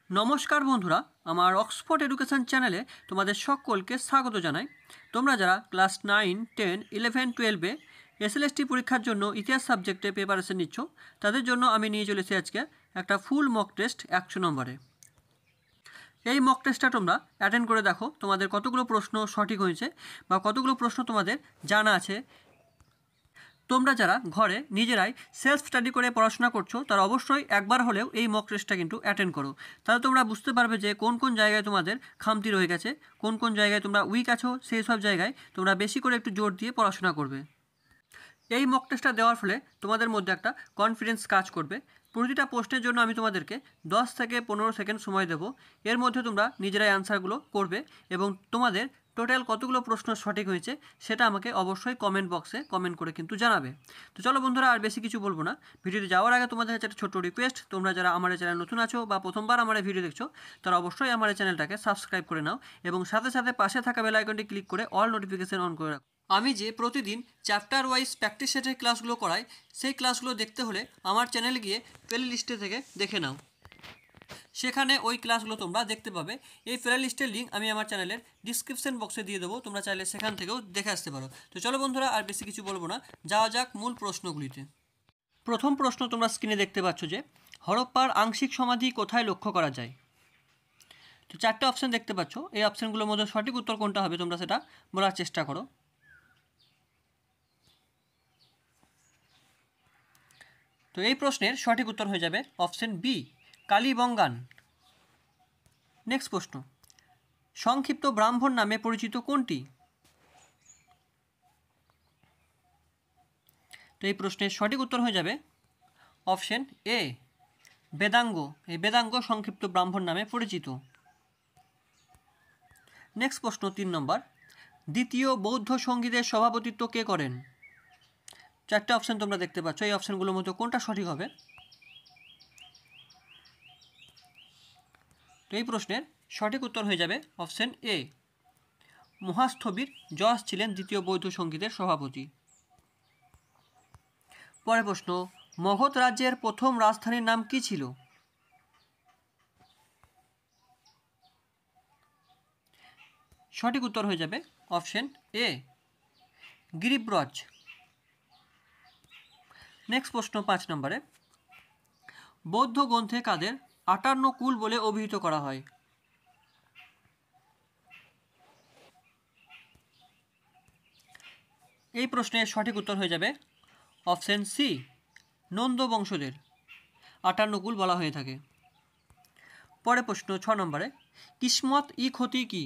নমস্কার বন্ধুরা, আমার অক্সফোর্ড এডুকেশন চ্যানেলে তোমাদের সকলকে স্বাগত জানাই। তোমরা যারা ক্লাস 9, 10, 11, 12-এ এসএলএসটি পরীক্ষার জন্য ইতিহাস সাবজেক্টে প্রিপারেশন নিচ্ছ, তাদের জন্য আমি নিয়ে চলেছি আজকে একটা ফুল মক টেস্ট 100 নম্বরে। এই মক টেস্টটা তোমরা অ্যাটেন্ড করে দেখো তোমাদের কতগুলো প্রশ্ন সঠিক হয়েছে বা কতগুলো প্রশ্ন তোমাদের জানা আছে। তোমরা যারা ঘরে নিজেরাই সেলফ স্টাডি করে পড়াশোনা করছো তারা অবশ্যই একবার হলেও এই মক টেস্টটা কিন্তু অ্যাটেন্ড করো। তাহলে তোমরা বুঝতে পারবে যে কোন কোন জায়গায় তোমাদের খামতি রয়ে গেছে, কোন কোন জায়গায় তোমরা উইক আছো, সেই সব জায়গায় তোমরা বেশি করে একটু জোর দিয়ে পড়াশোনা করবে। এই মক টেস্টটা দেওয়ার ফলে তোমাদের মধ্যে একটা কনফিডেন্স কাজ করবে। প্রতিটা প্রশ্নের জন্য আমি তোমাদেরকে 10 থেকে 15 সেকেন্ড সময় দেবো। এর মধ্যে তোমরা নিজেরাই অ্যান্সারগুলো করবে এবং তোমাদের টোটাল কতগুলো প্রশ্ন সঠিক হয়েছে সেটা আমাকে অবশ্যই কমেন্ট বক্সে কমেন্ট করে কিন্তু জানাবে। তো চলো বন্ধুরা, আর বেশি কিছু বলবো না। ভিডিওতে যাওয়ার আগে তোমাদের কাছে একটা ছোট্ট রিকোয়েস্ট, তোমরা যারা আমার এই চ্যানেল নতুন আছো বা প্রথমবার আমার এই ভিডিও দেখছো তারা অবশ্যই আমার এই চ্যানেলটাকে সাবস্ক্রাইব করে নাও এবং সাথে সাথে পাশে থাকা বেল আইকনটি ক্লিক করে অল নোটিফিকেশন অন করে রাখো। আমি যে প্রতিদিন চ্যাপ্টার ওয়াইজ প্র্যাকটিস সেটের ক্লাসগুলো করাই, সেই ক্লাসগুলো দেখতে হলে আমার চ্যানেলে গিয়ে প্লে লিস্টে থেকে দেখে নাও। সেখানে ওই ক্লাসগুলো তোমরা দেখতে পাবে। এই প্লে লিস্টের লিঙ্ক আমি আমার চ্যানেলের ডিসক্রিপশন বক্সে দিয়ে দেবো, তোমরা চাইলে সেখান থেকেও দেখে আসতে পারো। তো চলো বন্ধুরা, আর বেশি কিছু বলবো না, যাওয়া যাক মূল প্রশ্নগুলিতে। প্রথম প্রশ্ন তোমরা স্ক্রিনে দেখতে পাচ্ছ যে হরপ্পার আংশিক সমাধি কোথায় লক্ষ্য করা যায়। তো 4টে অপশান দেখতে পাচ্ছ, এই অপশানগুলোর মধ্যে সঠিক উত্তর কোনটা হবে তোমরা সেটা বলার চেষ্টা করো। তো এই প্রশ্নের সঠিক উত্তর হয়ে যাবে অপশন বি, কালীবঙ্গান। নেক্সট প্রশ্ন, সংক্ষিপ্ত ব্রাহ্মণ নামে পরিচিত কোনটি। তো এই প্রশ্নের সঠিক উত্তর হয়ে যাবে অপশন এ, বেদাঙ্গ। এই বেদাঙ্গ সংক্ষিপ্ত ব্রাহ্মণ নামে পরিচিত। নেক্সট প্রশ্ন 3 নম্বর, দ্বিতীয় বৌদ্ধ সঙ্গীদের সভাপতিত্ব কে করেন। 4টে অপশান তোমরা দেখতে পাচ্ছ, এই অপশানগুলোর মধ্যে কোনটা সঠিক হবে। তো এই প্রশ্নের সঠিক উত্তর হয়ে যাবে অপশন এ, মহাস্থবির যশ ছিলেন দ্বিতীয় বৌদ্ধ সঙ্গীতের সভাপতি। পরের প্রশ্ন, মগধ রাজ্যের প্রথম রাজধানীর নাম কি ছিল। সঠিক উত্তর হয়ে যাবে অপশন এ, গিরিব্রজ। নেক্সট প্রশ্ন 5 নম্বরে, বৌদ্ধ গ্রন্থে কাদের 58 কুল বলে অভিহিত করা হয়। এই প্রশ্নের সঠিক উত্তর হয়ে যাবে অপশন সি, নন্দ বংশদের 58 কুল বলা হয়ে থাকে। পরে প্রশ্ন 6 নম্বরে, কিসমত ই ক্ষতি কি।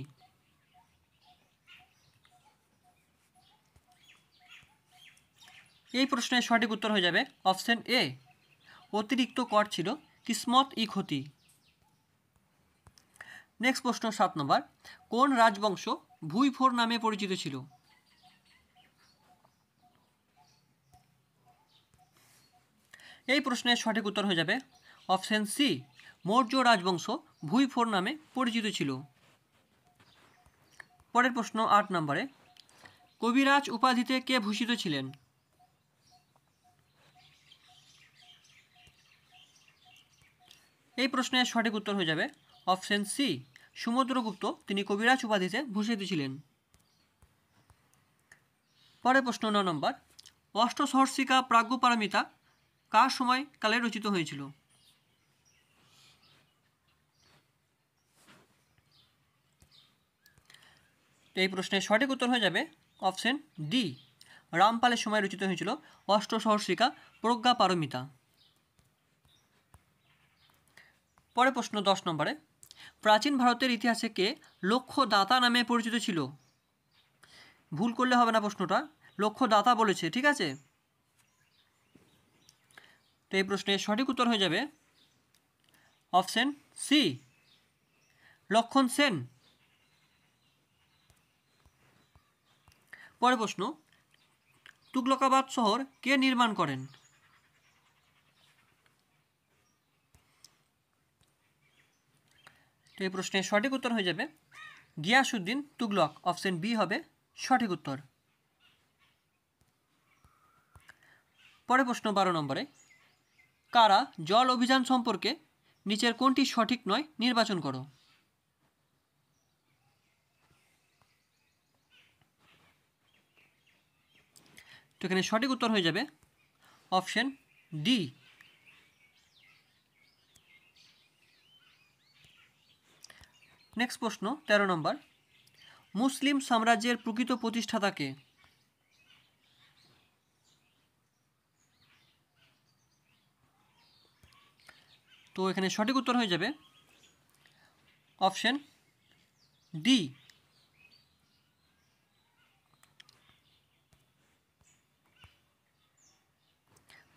এই প্রশ্নের সঠিক উত্তর হয়ে যাবে অপশন এ, অতিরিক্ত কর ছিল কিসমত ই ক্ষতি। নেক্সট প্রশ্ন 7 নম্বর, কোন রাজবংশ ভুইফোর নামে পরিচিত ছিল। এই প্রশ্নের সঠিক উত্তর হয়ে যাবে অপশন সি, মৌর্য রাজবংশ ভুইফোর নামে পরিচিত ছিল। পরের প্রশ্ন 8 নম্বরে, কবিরাজ উপাধিতে কে ভূষিত ছিলেন। এই প্রশ্নের সঠিক উত্তর হয়ে যাবে অপশন সি, সমুদ্রগুপ্ত তিনি কবিরাজ উপাধিতে ভূষিত ছিলেন। পরের প্রশ্ন 9 নম্বর, অষ্টসহস্রিকা প্রাজ্ঞপারমিতা কার সময় কালে রচিত হয়েছিল। এই প্রশ্নের সঠিক উত্তর হয়ে যাবে অপশন ডি, রামপালের সময় রচিত হয়েছিল অষ্টসহস্রিকা প্রজ্ঞাপারমিতা। পরের প্রশ্ন 10 নম্বরে, প্রাচীন ভারতের ইতিহাসে কে লক্ষ্যদাতা নামে পরিচিত ছিল। ভুল করলে হবে না, প্রশ্নটা লক্ষ্যদাতা বলেছে, ঠিক আছে। তো এই প্রশ্নের সঠিক উত্তর হয়ে যাবে অপশন সি, লক্ষণ সেন। পরের প্রশ্ন, তুগলকাবাদ শহর কে নির্মাণ করেন। তো এই প্রশ্নের সঠিক উত্তর হয়ে যাবে গিয়াসউদ্দিন তুগলক। অপশন বি হবে সঠিক উত্তর। পরের প্রশ্ন 12 নম্বরে, কারা জল অভিযান সম্পর্কে নিচের কোনটি সঠিক নয় নির্বাচন করো। তো এখানে সঠিক উত্তর হয়ে যাবে অপশন ডি। নেক্সট প্রশ্ন 13 নম্বর, মুসলিম সাম্রাজ্যের প্রকৃত প্রতিষ্ঠাতা কে? তো এখানে সঠিক উত্তর হয়ে যাবে অপশন ডি।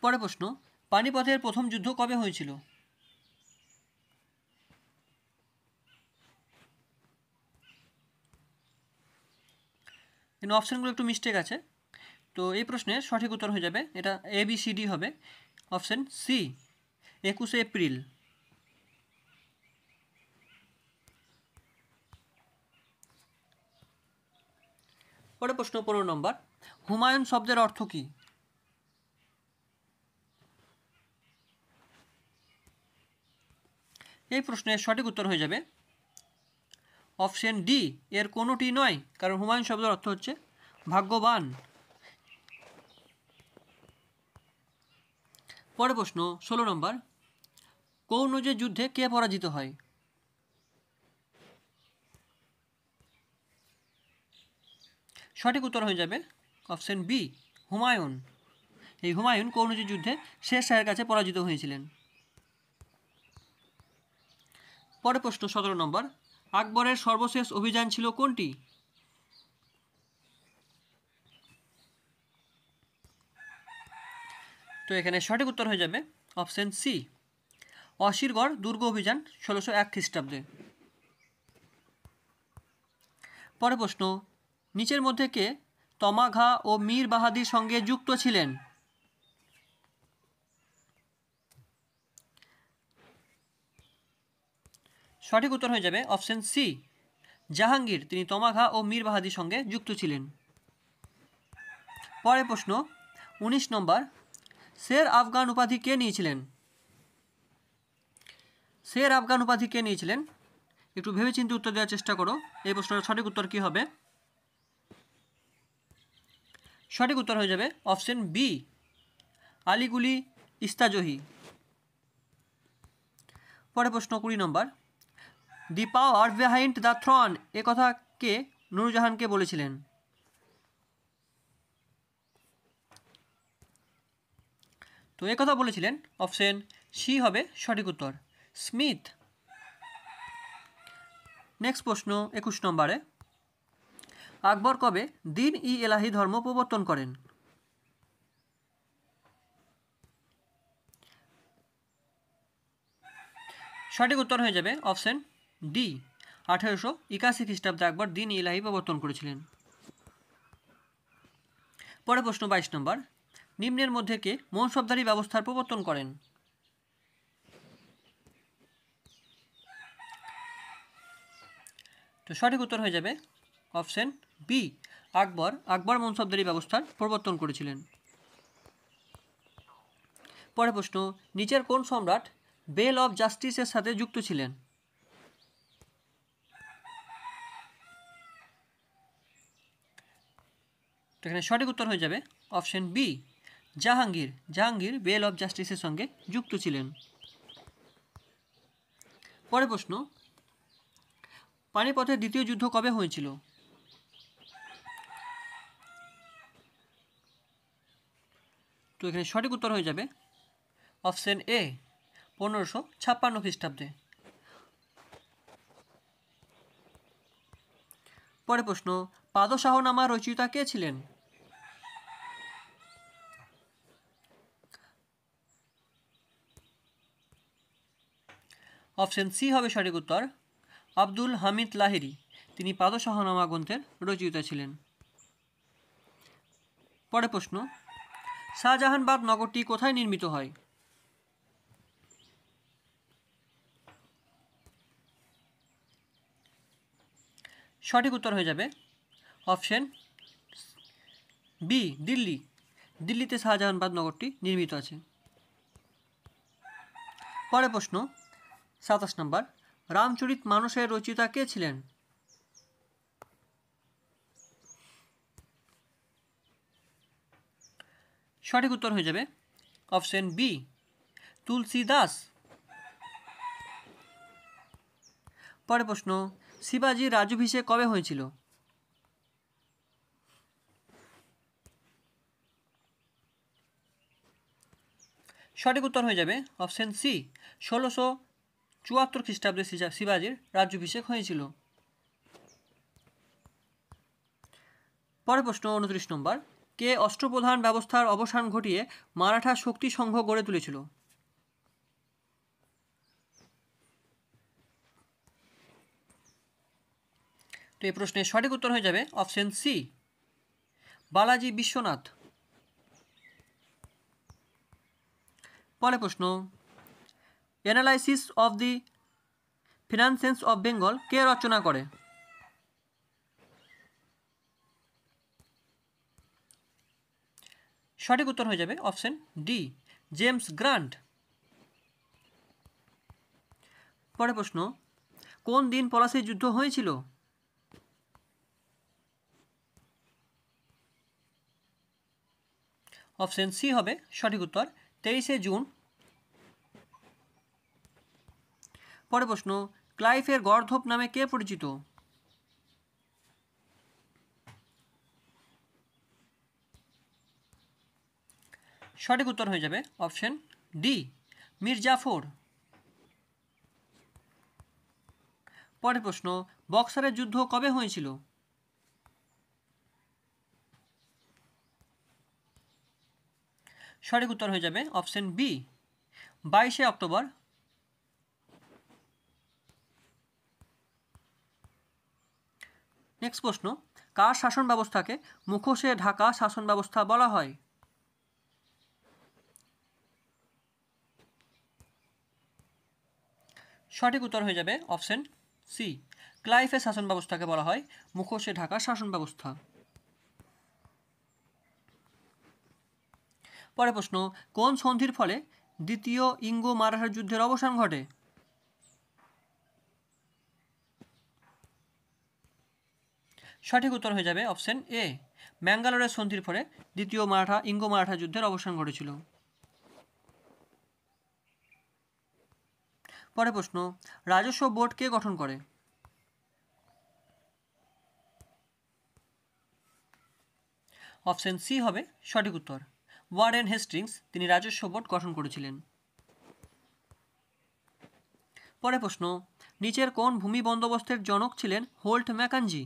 পরের প্রশ্ন, পানিপথের প্রথম যুদ্ধ কবে হয়েছিল? এখানে অপশানগুলো একটু মিস্টেক আছে, তো এই প্রশ্নের সঠিক উত্তর হয়ে যাবে, এটা ABCD হবে, অপশান সি 21 এপ্রিল। পরের প্রশ্ন 15 নম্বর, হুমায়ুন শব্দের অর্থ কী? এই প্রশ্নের সঠিক উত্তর হয়ে যাবে অপশন ডি, এর কোনোটি নয়, কারণ হুমায়ুন শব্দের অর্থ হচ্ছে ভাগ্যবান। পরের প্রশ্ন 16 নম্বর, কনৌজের যুদ্ধে কে পরাজিত হয়? সঠিক উত্তর হয়ে যাবে অপশন বি, হুমায়ুন। এই হুমায়ুন কনৌজের যুদ্ধে শের শাহের কাছে পরাজিত হয়েছিলেন। পরের প্রশ্ন 17 নম্বর, আকবরের সর্বশেষ অভিযান ছিল কোনটি? তো এখানে সঠিক উত্তর হয়ে যাবে অপশন সি, অসিরগড় দুর্গ অভিযান 1601 খ্রিস্টাব্দে। পরের প্রশ্ন, নিচের মধ্যে কে তমাঘা ও মীর বাহাদির সঙ্গে যুক্ত ছিলেন? সঠিক উত্তর হয়ে যাবে অপশন সি, জাহাঙ্গীর, তিনি তমাঘা ও মীর বাহাদির সঙ্গে যুক্ত ছিলেন। পরের প্রশ্ন 19 নম্বর, শের আফগান উপাধি কে নিয়েছিলেন? শের আফগান উপাধি কে নিয়েছিলেন? একটু ভেবেচিন্তে উত্তর দেওয়ার চেষ্টা করো, এই প্রশ্নের সঠিক উত্তর কী হবে? সঠিক উত্তর হয়ে যাবে অপশন বি, আলীকুলি ইস্তাজহি। পরের প্রশ্ন 20 নম্বর, দি পাওয়ার বিহাইন্ড দ্য থ্রন এ কথা কে নূরজাহানকে বলেছিলেন? তো এ কথা বলেছিলেন অপশন সি হবে সঠিক উত্তর, স্মিথ। নেক্সট প্রশ্ন 21 নম্বরে, আকবর কবে দিন ই এলাহি ধর্ম প্রবর্তন করেন? সঠিক উত্তর হয়ে যাবে অপশন ডি, 1881 খ্রিস্টাব্দে আকবর দিন ই এলাহি প্রবর্তন করেছিলেন। পরের প্রশ্ন 22 নম্বর, নিম্নের মধ্যে কে মনসবদারি ব্যবস্থার প্রবর্তন করেন? তো সঠিক উত্তর হয়ে যাবে অপশন বি, আকবর মনসবদারি ব্যবস্থার প্রবর্তন করেছিলেন। পরের প্রশ্ন, নিচের কোন সম্রাট বেল অফ জাস্টিসের সাথে যুক্ত ছিলেন? তো এখানে সঠিক উত্তর হয়ে যাবে option B, Jahangir bell of জাস্টিসের সঙ্গে যুক্ত ছিলেন। পরের প্রশ্ন, পানিপথের দ্বিতীয় যুদ্ধ কবে হয়েছিল? তো এখানে সঠিক উত্তর হয়ে যাবে অপশন এ, 1556 খ্রিস্টাব্দে। পরের প্রশ্ন, পাদশাহনামা রচয়িতা কে ছিলেন? অপশন সি হবে সঠিক উত্তর, আব্দুল হামিদ লাহিরি, তিনি পাদশাহনামা গ্রন্থের রচয়িতা ছিলেন। পরের প্রশ্ন, শাহজাহানবাগ নগরটি কোথায় নির্মিত হয়? সঠিক উত্তর হয়ে যাবে অপশন বি, দিল্লিতে শাহজাহানবাগ নগরটি নির্মিত আছে। পরের প্রশ্ন, 27 নম্বর, রামচরিত মানসের রচয়িতা কে ছিলেন? সঠিক উত্তর হয়ে যাবে অপশন বি, তুলসী দাস। পরের প্রশ্ন, শিবাজির রাজ্যাভিষেক কবে হয়েছিল? সঠিক উত্তর হয়ে যাবে অপশন সি, 1674 খ্রিস্টাব্দে শিবাজির রাজ্যাভিষেক হয়েছিল। পরের প্রশ্ন 29 নম্বর, কে অষ্টপ্রধান ব্যবস্থার অবসান ঘটিয়ে মারাঠা শক্তি সংঘ গড়ে তুলেছিল? তো এই প্রশ্নের সঠিক উত্তর হয়ে যাবে অপশন সি, বালাজি বিশ্বনাথ। পরের প্রশ্ন, analysis of the finances of Bengal কে রচনা করে? সঠিক উত্তর হয়ে যাবে অপশন ডি, জেমস গ্রান্ট। পরের প্রশ্ন, কোন দিন পলাশীর যুদ্ধ হয়েছিল? অপশন সি হবে সঠিক উত্তর, 23শে জুন। পরের প্রশ্ন, ক্লাইভের গর্ধপ নামে কে পরিচিত? সঠিক উত্তর হয়ে যাবে অপশন ডি, মীর জাফর। পরের প্রশ্ন, বক্সারের যুদ্ধ কবে হয়েছিল? সঠিক উত্তর হয়ে যাবে অপশন বি, 22শে অক্টোবর। নেক্সট প্রশ্ন, কার শাসন ব্যবস্থাকে মুখোশে ঢাকা শাসন ব্যবস্থা বলা হয়? সঠিক উত্তর হয়ে যাবে অপশন সি, ক্লাইভের শাসন ব্যবস্থাকে বলা হয় মুখোশে ঢাকা শাসন ব্যবস্থা। পরের প্রশ্ন, কোন সন্ধির ফলে দ্বিতীয় ইঙ্গো মারাঠা যুদ্ধের অবসান ঘটে? সঠিক উত্তর হয়ে যাবে অপশন এ, ম্যাঙ্গালোরের সন্ধির ফলে দ্বিতীয় ইঙ্গো মারাঠা যুদ্ধের অবসান ঘটেছিল। পরের প্রশ্ন, রাজস্ব বোর্ড কে গঠন করে? অপশন সি হবে সঠিক উত্তর, ওয়ারেন হেস্টিংস তিনি রাজস্ব বোর্ড গঠন করেছিলেন। পরের প্রশ্ন, নিচের কোন ভূমি বন্দোবস্তের জনক ছিলেন হোল্ট ম্যাকাঞ্জি?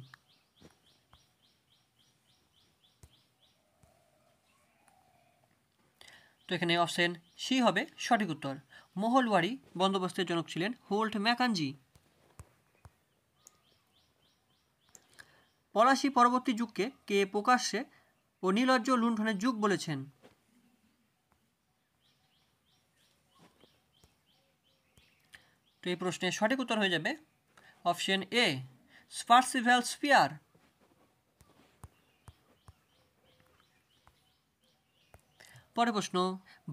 তো এখানে অপশন সি হবে সঠিক উত্তর, মহলওয়ারি বন্দোবস্তের জনক ছিলেন হোল্ট ম্যাকাঞ্জি। পলাশী পরবর্তী যুগকে কে প্রকাশ্যে ও নির্লজ্জ লুণ্ঠনের যুগ বলেছেন? তো এই প্রশ্নের সঠিক উত্তর হয়ে যাবে অপশন এ, স্পার্সিভ্যাল স্পিয়ার। পরের প্রশ্ন,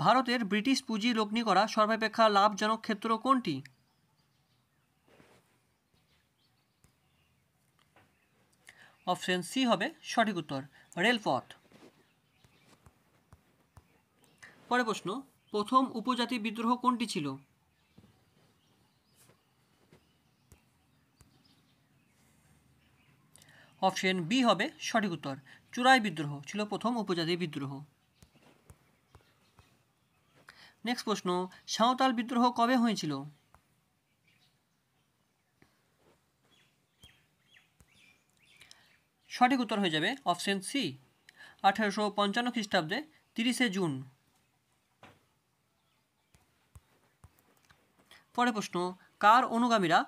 ভারতের ব্রিটিশ পুঁজি লগ্নি করা সর্বাপেক্ষা লাভজনক ক্ষেত্র কোনটি? অপশন সি হবে সঠিক উত্তর, রেলপথ। পরের প্রশ্ন, প্রথম উপজাতি বিদ্রোহ কোনটি ছিল? অপশন বি হবে সঠিক উত্তর, চুরাই বিদ্রোহ ছিল প্রথম উপজাতি বিদ্রোহ। নেক্সট প্রশ্ন, সাঁওতাল বিদ্রোহ কবে হয়েছিল? সঠিক উত্তর হয়ে যাবে অপশন সি, 1855 খ্রিস্টাব্দে 30শে জুন। পরের প্রশ্ন, কার অনুগামীরা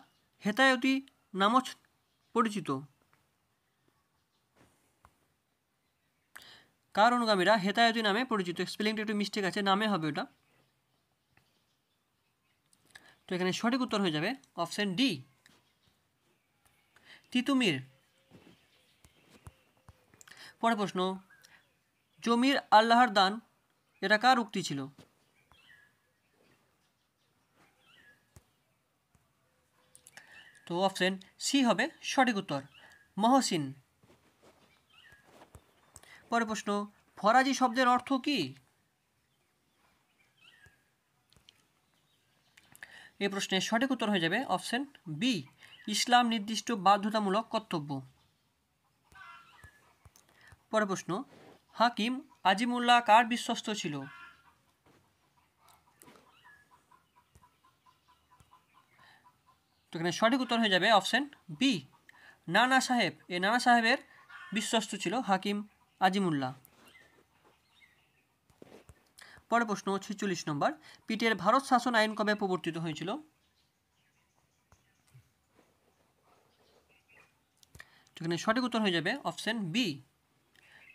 হেতায়তি নামে পরিচিত? কার অনুগামীরা হেতায়তি নামে পরিচিত? স্পেলিংটা একটু মিস্টেক আছে, নামে হবে ওটা। তো এখানে সঠিক উত্তর হয়ে যাবে অপশন ডি, তিতুমির। পরের প্রশ্ন, জমির আল্লাহর দান এটা কার উক্তি ছিল? তো অপশন সি হবে সঠিক উত্তর, মহসিন। পরের প্রশ্ন, ফরাজি শব্দের অর্থ কী? এই প্রশ্নের সঠিক উত্তর হয়ে যাবে অপশন বি, ইসলাম নির্দিষ্ট বাধ্যতামূলক কর্তব্য। পরের প্রশ্ন, হাকিম আজিমুল্লাহ কার বিশ্বস্ত ছিল? তো এখানে সঠিক উত্তর হয়ে যাবে অপশন বি, নানা সাহেব। এই নানা সাহেবের বিশ্বস্ত ছিল হাকিম আজিমুল্লাহ। পরের প্রশ্ন 46 নম্বর, পিটের ভারত শাসন আইন কবে প্রবর্তিত হয়েছিল? এখানে সঠিক উত্তর হয়ে যাবে অপশন বি,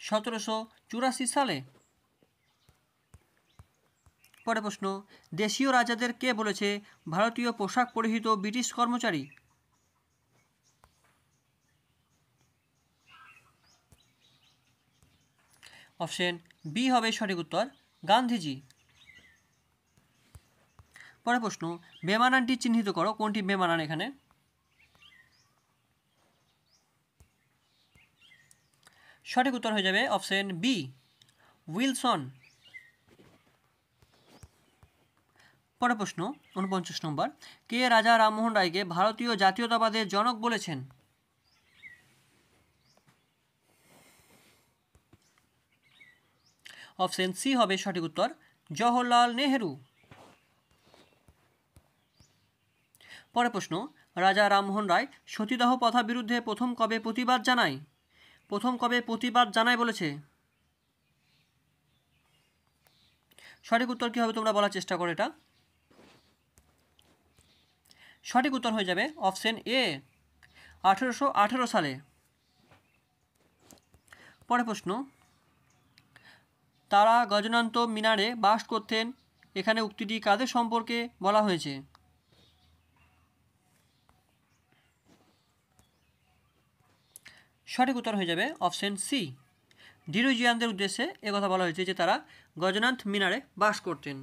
1784 সালে। পরের প্রশ্ন, দেশীয় রাজাদের কে বলেছে ভারতীয় পোশাক পরিহিত ব্রিটিশ কর্মচারী? অপশন বি হবে সঠিক উত্তর, গান্ধীজি। পরের প্রশ্ন, বেমানানটি চিহ্নিত করো, কোনটি বেমানান এখানে? সঠিক উত্তর হয়ে যাবে অপশন বি, উইলসন। পরের প্রশ্ন 49 নম্বর, কে রাজা রামমোহন রায়কে ভারতীয় জাতীয়তাবাদের জনক বলেছেন? অপশন সি হবে সঠিক উত্তর, জওহরলাল নেহেরু। পরের প্রশ্ন, রাজা রামমোহন রায় সতীদাহ প্রথার বিরুদ্ধে প্রথম কবে প্রতিবাদ জানায়? প্রথম কবে প্রতিবাদ জানায় বলেছে? সঠিক উত্তর কী হবে তোমরা বলার চেষ্টা করো এটা। সঠিক উত্তর হয়ে যাবে অপশন এ, 1818 সালে। পরের প্রশ্ন, তারা গজনান্ত মিনারে বাস করতেন, এখানে উক্তিটি কাদের সম্পর্কে বলা হয়েছে? সঠিক উত্তর হয়ে যাবে অপশন সি, ডিরোজিয়ানদের উদ্দেশ্যে একথা বলা হয়েছে যে তারা গজনান্ত মিনারে বাস করতেন।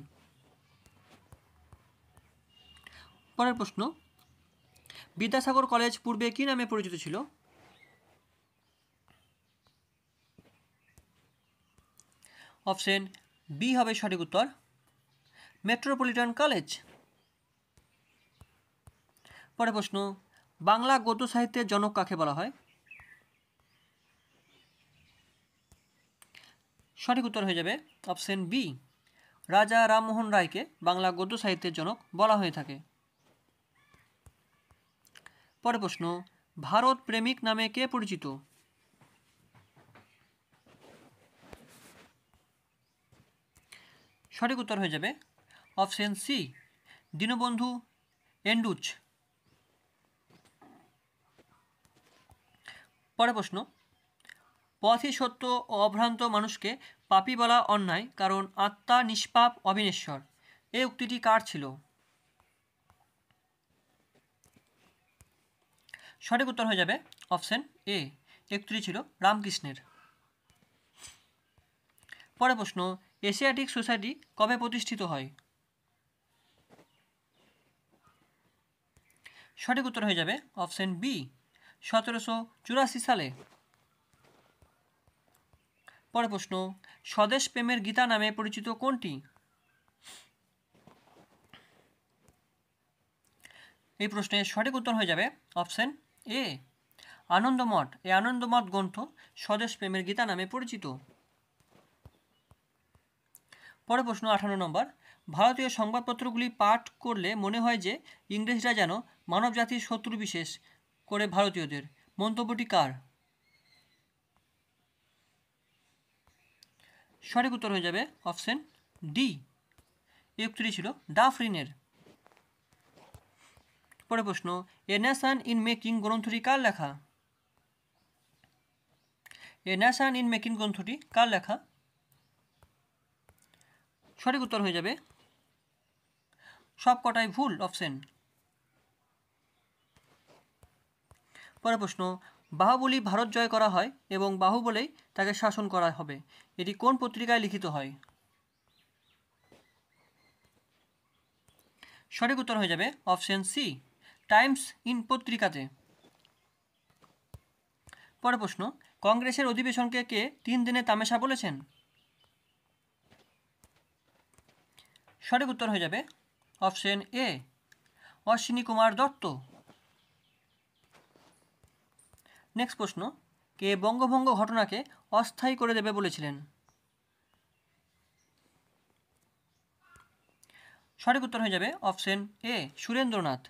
পরের প্রশ্ন, বিদ্যাসাগর কলেজ পূর্বে কী নামে পরিচিত ছিল? অপশন বি হবে সঠিক উত্তর, মেট্রোপলিটন কলেজ। পরের প্রশ্ন, বাংলা গদ্য সাহিত্যের জনক কাকে বলা হয়? সঠিক উত্তর হয়ে যাবে অপশন বি, রাজা রামমোহন রায়কে বাংলা গদ্য সাহিত্যের জনক বলা হয়ে থাকে। পরের প্রশ্ন, ভারত প্রেমিক নামে কে পরিচিত? সঠিক উত্তর হয়ে যাবে অপশন সি, দীনবন্ধু এন্ডুচ। পরের প্রশ্ন, পথই সত্য ও অভ্রান্ত মানুষকে পাপী বলা অন্যায়, কারণ আত্মা নিষ্পাপ অবিনেশ্বর, এই উক্তিটি কার ছিল? সঠিক উত্তর হয়ে যাবে অপশন এ, এই উক্তিটি ছিল রামকৃষ্ণের। পরের প্রশ্ন, এশিয়াটিক সোসাইটি কবে প্রতিষ্ঠিত হয়? সঠিক উত্তর হয়ে যাবে অপশন বি, 1784 সালে। পরের প্রশ্ন, স্বদেশ প্রেমের গীতা নামে পরিচিত কোনটি? এই প্রশ্নের সঠিক উত্তর হয়ে যাবে অপশন এ, আনন্দমঠ। এই আনন্দমঠ গ্রন্থ স্বদেশ প্রেমের গীতা নামে পরিচিত। পরের প্রশ্ন 58 নম্বর, ভারতীয় সংবাদপত্রগুলি পাঠ করলে মনে হয় যে ইংরেজরা যেন মানবজাতির শত্রু বিশেষ করে ভারতীয়দের, মন্তব্যটি কার? সঠিক উত্তর হয়ে যাবে অপশন ডি, এই উক্তিটি ছিল ডাফরিনের। পরের প্রশ্ন, এ নেশন ইন মেকিং গ্রন্থটি কার লেখা? এ নেশন ইন মেকিং গ্রন্থটি কার লেখা? সঠিক উত্তর হয়ে যাবে সব কটাই ভুল, অপশন। পরের প্রশ্ন, বাহুবলী ভারত জয় করা হয় এবং বাহুবলেই তাকে শাসন করা হবে, এটি কোন পত্রিকায় লিখিত হয়? সঠিক উত্তর হয়ে যাবে অপশন সি, টাইমস ইন পত্রিকাতে। পরের প্রশ্ন, কংগ্রেসের অধিবেশনকে কে 3 দিনে তামেশা বলেছেন? সঠিক উত্তর হয়ে যাবে অপশন এ, অশ্বিনী কুমার দত্ত। নেক্সট প্রশ্ন, কে বঙ্গভঙ্গ ঘটনাকে অস্থায়ী করে দেবে বলেছিলেন? সঠিক উত্তর হয়ে যাবে অপশন এ, সুরেন্দ্রনাথ।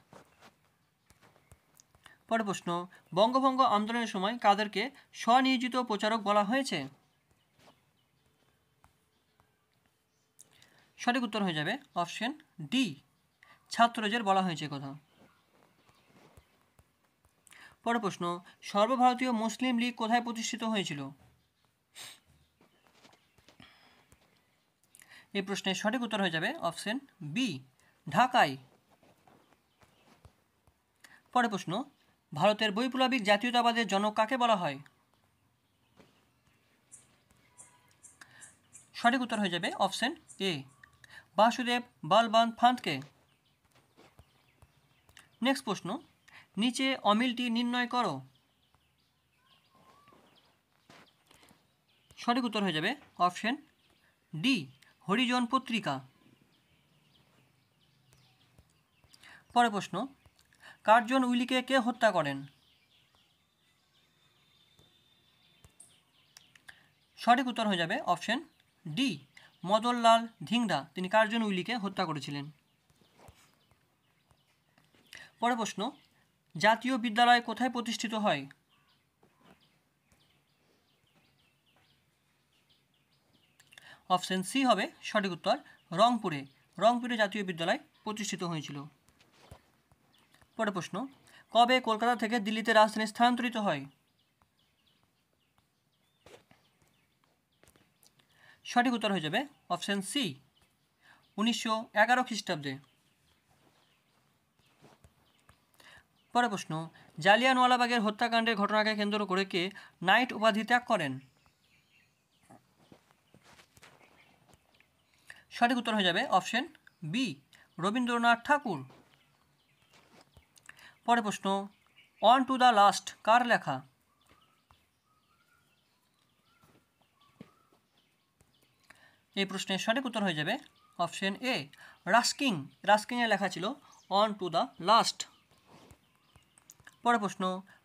পরের প্রশ্ন, বঙ্গভঙ্গ আন্দোলনের সময় কাদেরকে স্বনিয়োজিত প্রচারক বলা হয়েছে? সঠিক উত্তর হয়ে যাবে অপশন ডি, ছাত্রদের বলা হয়েছে কথা। পরের প্রশ্ন, সর্বভারতীয় মুসলিম লীগ কোথায় প্রতিষ্ঠিত হয়েছিল? এই প্রশ্নের সঠিক উত্তর হয়ে যাবে অপশন বি, ঢাকায়। পরের প্রশ্ন, ভারতের বৈপ্লবিক জাতীয়তাবাদের জনক কাকে বলা হয়? সঠিক উত্তর হয়ে যাবে অপশন এ, বাসুদেব বলবন্ত ফান্ডকে। নেক্সট প্রশ্ন, নিচে অমিলটি নির্ণয় করো। সঠিক উত্তর হয়ে যাবে অপশন ডি, হরিজন পত্রিকা। পরের প্রশ্ন, কার্জন উইলিকে কে হত্যা করেন? সঠিক উত্তর হয়ে যাবে অপশন ডি, মদনলাল ধিংরা, তিনি কার্জন উইলিকে হত্যা করেছিলেন। পরের প্রশ্ন, জাতীয় বিদ্যালয় কোথায় প্রতিষ্ঠিত হয়? অপশন সি হবে সঠিক উত্তর, রংপুরে। রংপুরে জাতীয় বিদ্যালয় প্রতিষ্ঠিত হয়েছিল। পরের প্রশ্ন, কবে কলকাতা থেকে দিল্লিতে রাজধানী স্থানান্তরিত হয়? সঠিক উত্তর হয়ে যাবে অপশন সি, 1911 খ্রিস্টাব্দে। পরের প্রশ্ন, জালিয়ানওয়ালাবাগের হত্যাকাণ্ডের ঘটনাকে কেন্দ্র করে কে নাইট উপাধি ত্যাগ করেন? সঠিক উত্তর হয়ে যাবে অপশন বি, রবীন্দ্রনাথ ঠাকুর। পরের প্রশ্ন, অন টু দ্য লাস্ট কার লেখা? এই প্রশ্নের সঠিক উত্তর হয়ে যাবে অপশন এ, রাস্কিং। রাস্কিংয়ের লেখা ছিল অন টু দ্য লাস্ট। পরের প্রশ্ন,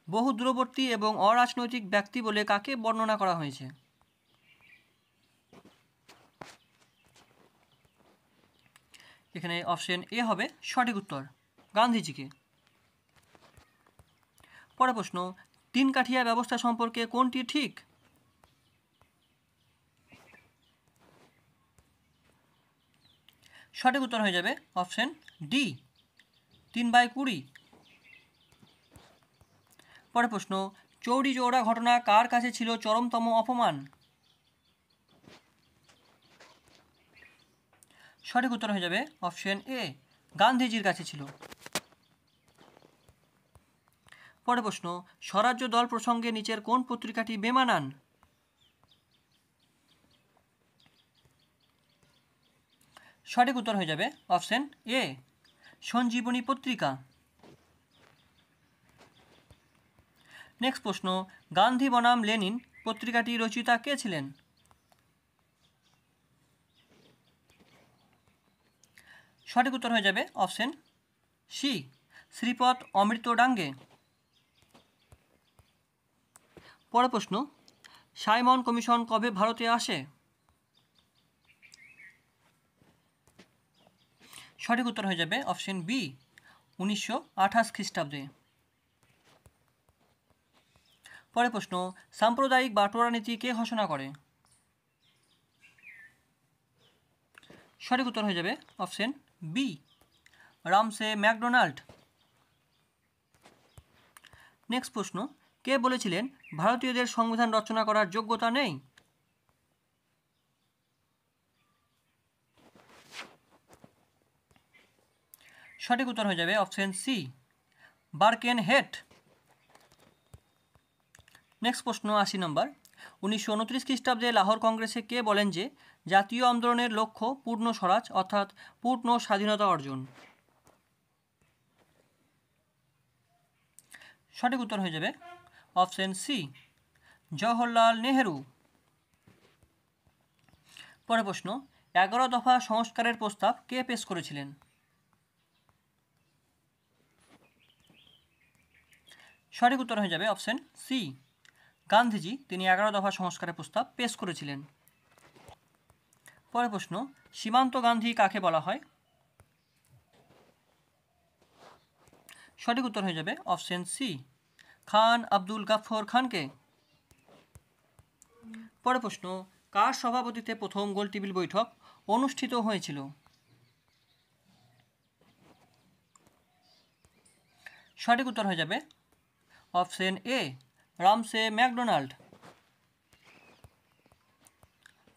বহু দূরবর্তী এবং অরাজনৈতিক ব্যক্তি বলে কাকে বর্ণনা করা হয়েছে? এখানে অপশন এ হবে সঠিক উত্তর, গান্ধীজিকে। পরের প্রশ্ন, তিন কাঠিয়া ব্যবস্থা সম্পর্কে কোনটি ঠিক? সঠিক উত্তর হয়ে যাবে অপশন ডি, 3/20। পরের প্রশ্ন, চৌরি চৌরা ঘটনা কার কাছে ছিল চরমতম অপমান? সঠিক উত্তর হয়ে যাবে অপশন এ, গান্ধীজির কাছে ছিল। পরের প্রশ্ন, স্বরাজ্য দল প্রসঙ্গে নিচের কোন পত্রিকাটি বেমানান? সঠিক উত্তর হয়ে যাবে অপশন এ, সঞ্জীবনী পত্রিকা। নেক্সট প্রশ্ন, গান্ধী বনাম লেনিন পত্রিকাটি রচয়িতা কে ছিলেন? সঠিক উত্তর হয়ে যাবে অপশন সি, শ্রীপদ অমৃত ডাঙ্গে। পরের প্রশ্ন, সাইমন কমিশন কবে ভারতে আসে? সঠিক উত্তর হয়ে যাবে অপশন বি, 1928 খ্রিস্টাব্দে। পরের প্রশ্ন, সাম্প্রদায়িক বাটোয়ারা নীতি কে ঘোষণা করে? সঠিক উত্তর হয়ে যাবে অপশন বি, রামসে ম্যাকডোনাল্ড। নেক্সট প্রশ্ন, কে বলেছিলেন ভারতীয়দের সংবিধান রচনা করার যোগ্যতা নেই? সঠিক উত্তর হয়ে যাবে অপশন সি, বার্কেনহেট। নেক্সট প্রশ্ন 80 নম্বর, 1929 খ্রিস্টাব্দে লাহোর কংগ্রেসে কে বলেন যে জাতীয় আন্দোলনের লক্ষ্য পূর্ণ স্বরাজ অর্থাৎ পূর্ণ স্বাধীনতা অর্জন? সঠিক উত্তর হয়ে যাবে অপশন সি, জওহরলাল নেহেরু। পরের প্রশ্ন, 11 দফা সংস্কারের প্রস্তাব কে পেশ করেছিলেন? সঠিক উত্তর হয়ে যাবে অপশন সি, গান্ধীজি। তিনি 11 দফা সংস্কারের প্রস্তাব পেশ করেছিলেন। পরের প্রশ্ন, সীমান্ত গান্ধী কাকে বলা হয়? সঠিক উত্তর হয়ে যাবে অপশন সি, খান আব্দুল গাফর খানকে। পরের প্রশ্ন, কার সভাপতিত্বে প্রথম গোলটেবিল বৈঠক অনুষ্ঠিত হয়েছিল? সঠিক উত্তর হয়ে যাবে অপশন এ, রামসে ম্যাকডোনাল্ড।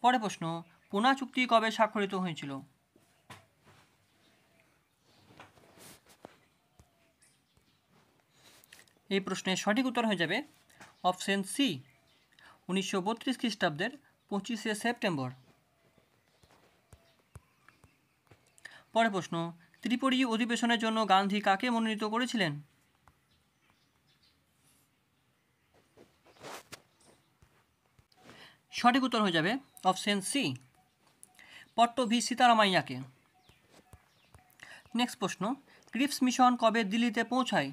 পরের প্রশ্ন, পুনা চুক্তি কবে স্বাক্ষরিত হয়েছিল? এই প্রশ্নের সঠিক উত্তর হয়ে যাবে অপশন সি, 1932 খ্রিস্টাব্দের 25শে সেপ্টেম্বর। পরের প্রশ্ন, ত্রিপুরী অধিবেশনের জন্য গান্ধী কাকে মনোনীত করেছিলেন? সঠিক উত্তর হয়ে যাবে অপশন সি, পট্টভি সীতারামাইয়াকে। নেক্সট প্রশ্ন, ক্রিপস মিশন কবে দিল্লিতে পৌঁছায়?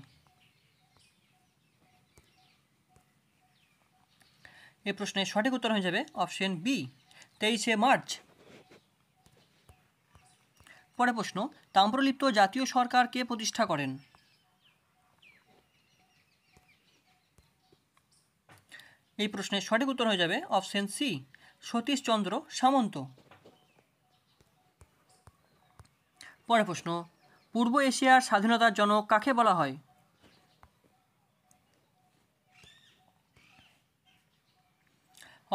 এই প্রশ্নের সঠিক উত্তর হয়ে যাবে অপশন বি, 23শে মার্চ। পরের প্রশ্ন, তাম্রলিপ্ত জাতীয় সরকার কে প্রতিষ্ঠা করেন? এই প্রশ্নের সঠিক উত্তর হয়ে যাবে অপশন সি, সতীশচন্দ্র সামন্ত। পরের প্রশ্ন, পূর্ব এশিয়ার স্বাধীনতার জনক কাকে বলা হয়?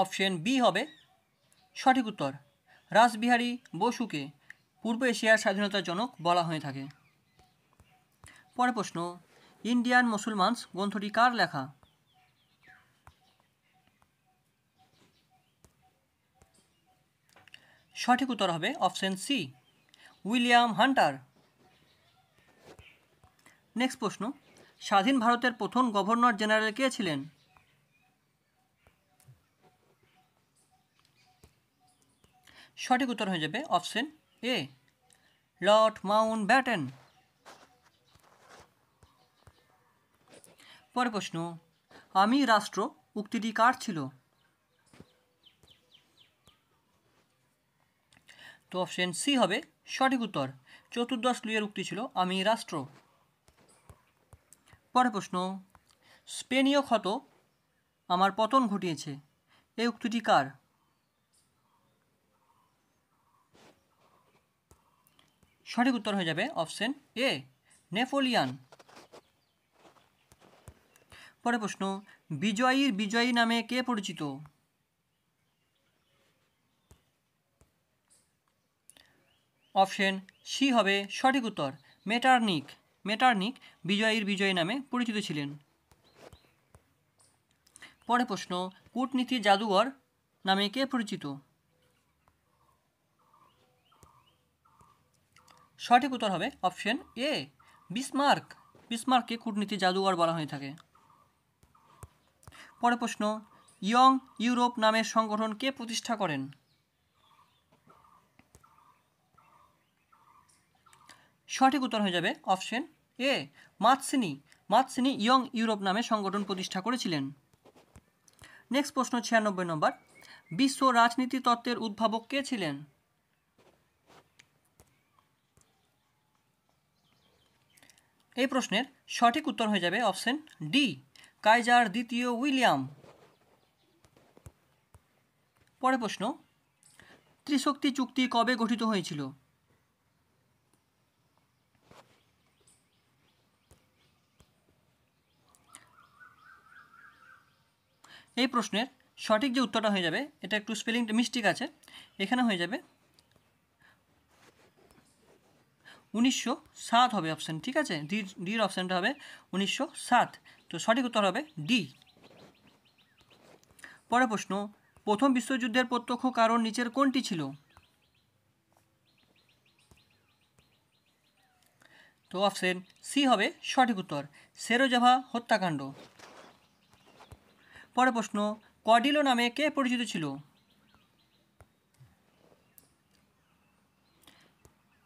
অপশন বি হবে সঠিক উত্তর, রাসবিহারী বসুকে পূর্ব এশিয়ার স্বাধীনতার জনক বলা হয়ে থাকে। পরের প্রশ্ন, ইন্ডিয়ান মুসলমানস গ্রন্থটি কার লেখা? সঠিক উত্তর হবে option C, William Hunter. Next প্রশ্ন, স্বাধীন ভারতের প্রথম গভর্নর জেনারেল কে ছিলেন? সঠিক উত্তর হয়ে যাবে অপশন এ, লর্ড মাউন্টব্যাটেন। পরের প্রশ্ন, আমি রাষ্ট্র উক্তিটি কার ছিল? তো অপশন সি হবে সঠিক উত্তর, চতুর্দশ লুইয়ের উক্তি ছিল আমি রাষ্ট্র। পরের প্রশ্ন, স্পেনীয় ক্ষত আমার পতন ঘটিয়েছে, এই উক্তিটি কার? সঠিক উত্তর হয়ে যাবে অপশন এ, নেপোলিয়ান। পরের প্রশ্ন, বিজয়ীর বিজয়ী নামে কে পরিচিত? অপশন সি হবে সঠিক উত্তর, মেটারনিক। মেটারনিক বিজয়ীর বিজয়ী নামে পরিচিত ছিলেন। পরের প্রশ্ন, কূটনীতির জাদুঘর নামে কে পরিচিত? সঠিক উত্তর হবে অপশন এ, বিসমার্ক। বিসমার্ককে কূটনীতির জাদুঘর বলা হয়ে থাকে। পরের প্রশ্ন, ইয়ং ইউরোপ নামের সংগঠন কে প্রতিষ্ঠা করেন? সঠিক উত্তর হয়ে যাবে অপশন এ, মাতসিনি। মাতসিনি ইয়ং ইউরোপ নামে সংগঠন প্রতিষ্ঠা করেছিলেন। নেক্সট প্রশ্ন 96 নম্বর, বিশ্ব রাজনীতি তত্ত্বের উদ্ভাবক কে ছিলেন? এই প্রশ্নের সঠিক উত্তর হয়ে যাবে অপশন ডি, কাইজার দ্বিতীয় উইলিয়াম। পরের প্রশ্ন, ত্রিশক্তি চুক্তি কবে গঠিত হয়েছিল? এই প্রশ্নের সঠিক যে উত্তরটা হয়ে যাবে, এটা একটু স্পেলিংটা মিস্টেক আছে, এখানে হয়ে যাবে 1907 হবে অপশান, ঠিক আছে, ডির অপশানটা হবে 1907। তো সঠিক উত্তর হবে ডি। পরের প্রশ্ন, প্রথম বিশ্বযুদ্ধের প্রত্যক্ষ কারণ নিচের কোনটি ছিল? তো অপশন সি হবে সঠিক উত্তর, সেরোজাভা হত্যাকাণ্ড। পরের প্রশ্ন, কর্ডিলো নামে কে পরিচিত ছিল?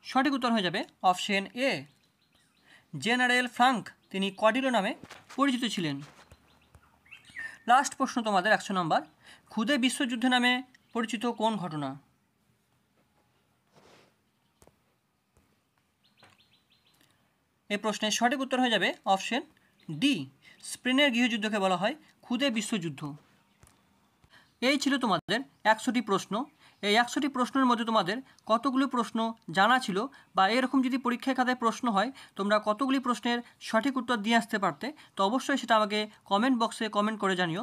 সঠিক উত্তর হয়ে যাবে অপশন এ, জেনারেল ফ্রাঙ্ক, তিনি কর্ডিলো নামে পরিচিত ছিলেন। লাস্ট প্রশ্ন তোমাদের 100 নম্বর, ক্ষুদে বিশ্বযুদ্ধ নামে পরিচিত কোন ঘটনা? এই প্রশ্নের সঠিক উত্তর হয়ে যাবে অপশন ডি, স্পেনের গৃহযুদ্ধকে বলা হয় ক্ষুদে বিশ্বযুদ্ধ। এই ছিল তোমাদের 100টি প্রশ্ন। এই 100টি প্রশ্নের মধ্যে তোমাদের কতগুলো প্রশ্ন জানা ছিল, বা এরকম যদি পরীক্ষার খাতায় প্রশ্ন হয় তোমরা কতগুলি প্রশ্নের সঠিক উত্তর দিয়ে আসতে পারতে, তো অবশ্যই সেটা আমাকে কমেন্ট বক্সে কমেন্ট করে জানিও।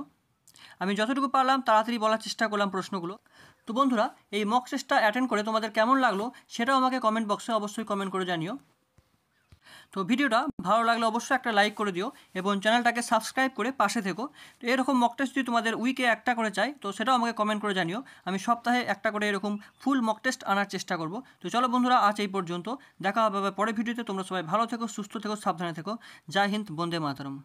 আমি যতটুকু পারলাম তাড়াতাড়ি বলার চেষ্টা করলাম প্রশ্নগুলো। তো বন্ধুরা, এই মক টেস্টটা অ্যাটেন্ড করে তোমাদের কেমন লাগলো সেটাও আমাকে কমেন্ট বক্সে অবশ্যই কমেন্ট করে জানিও। তো ভিডিওটা ভালো লাগলে অবশ্যই একটা লাইক করে দিও এবং চ্যানেলটাকে সাবস্ক্রাইব করে পাশে থেকো। তো এরকম মক টেস্ট যদি তোমাদের উইকে একটা করে চাই তো সেটাও আমাকে কমেন্ট করে জানিও। আমি সপ্তাহে একটা করে এরকম ফুল মক টেস্ট আনার চেষ্টা করব। তো চলো বন্ধুরা, আজ এই পর্যন্ত, দেখা হবে পরের ভিডিওতে। তোমরা সবাই ভালো থেকো, সুস্থ থেকো, সাবধানে থেকো। জয় হিন্দ, বন্দে মাতরম।